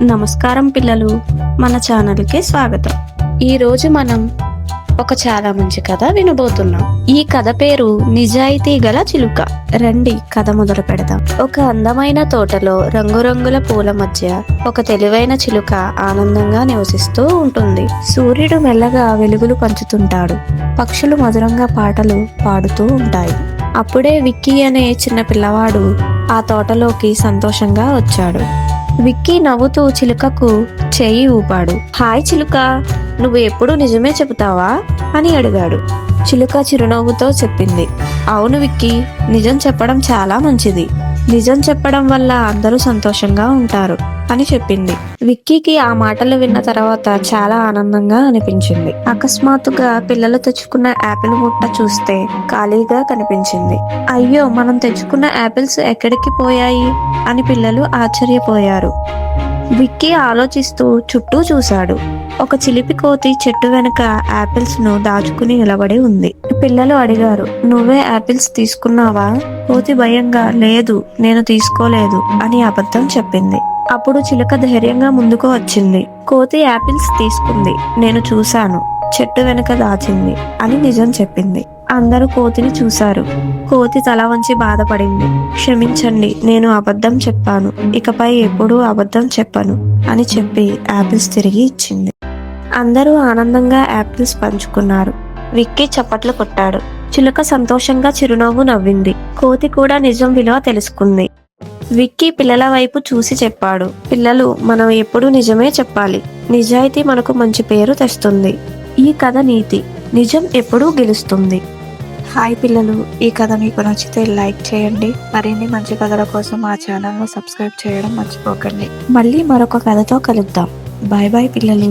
నమస్కారం పిల్లలు, మన ఛానల్కి స్వాగతం. ఈరోజు మనం ఒక చాలా మంచి కథ వినబోతున్నాం. ఈ కథ పేరు నిజాయితీ గల చిలుక. రండి కథ మొదలు పెడదాం. ఒక అందమైన తోటలో రంగురంగుల పూల మధ్య ఒక తెలివైన చిలుక ఆనందంగా నివసిస్తూ ఉంటుంది. సూర్యుడు మెల్లగా వెలుగులు పంచుతుంటాడు. పక్షులు మధురంగా పాటలు పాడుతూ ఉంటాయి. అప్పుడే విక్కీ అనే చిన్న పిల్లవాడు ఆ తోటలోకి సంతోషంగా వచ్చాడు. విక్కీ నవ్వుతూ చిలుకకు చేయి ఊపాడు. హాయ్ చిలుక, నువ్వు ఎప్పుడు నిజమే చెబుతావా అని అడిగాడు. చిలుక చిరునవ్వుతో చెప్పింది, అవును విక్కీ, నిజం చెప్పడం చాలా మంచిది. నిజం చెప్పడం వల్ల అందరూ సంతోషంగా ఉంటారు అని చెప్పింది. విక్కీకి ఆ మాటలు విన్న తర్వాత చాలా ఆనందంగా అనిపించింది. అకస్మాత్తుగా పిల్లలు తెచ్చుకున్న యాపిల్ ముట్ట చూస్తే ఖాళీగా కనిపించింది. అయ్యో, మనం తెచ్చుకున్న యాపిల్స్ ఎక్కడికి పోయాయి అని పిల్లలు ఆశ్చర్యపోయారు. విక్కీ ఆలోచిస్తూ చుట్టూ చూశాడు. ఒక చిలిపి కోతి చెట్టు వెనుక యాపిల్స్ ను దాచుకుని నిలబడి ఉంది. పిల్లలు అడిగారు, నువ్వే యాపిల్స్ తీసుకున్నావా? కోతి భయంగా, లేదు, నేను తీసుకోలేదు అని అబద్ధం చెప్పింది. అప్పుడు చిలుక ధైర్యంగా ముందుకు వచ్చింది. కోతి యాపిల్స్ తీసుకుంది, నేను చూశాను, చెట్టు వెనుక దాచింది అని నిజం చెప్పింది. అందరూ కోతిని చూశారు. కోతి తల వంచి బాధపడింది. క్షమించండి, నేను అబద్ధం చెప్పాను, ఇకపై ఎప్పుడూ అబద్ధం చెప్పను అని చెప్పి యాపిల్స్ తిరిగి ఇచ్చింది. అందరూ ఆనందంగా యాపిల్స్ పంచుకున్నారు. విక్కీ చప్పట్లు కొట్టాడు. చిలుక సంతోషంగా చిరునవ్వు నవ్వింది. కోతి కూడా నిజం విలువ తెలుసుకుంది. విక్కీ పిల్లల వైపు చూసి చెప్పాడు, పిల్లలు, మనం ఎప్పుడూ నిజమే చెప్పాలి. నిజాయితీ మనకు మంచి పేరు తెస్తుంది. ఈ కథ నీతి, నిజం ఎప్పుడూ గెలుస్తుంది. హాయ్ పిల్లలు, ఈ కథ మీకు నచ్చితే లైక్ చేయండి. మరిన్ని మంచి కథల కోసం మా ఛానల్ను సబ్స్క్రైబ్ చేయడం మర్చిపోకండి. మళ్ళీ మరొక కథతో కలుద్దాం. బాయ్ బాయ్ పిల్లలు.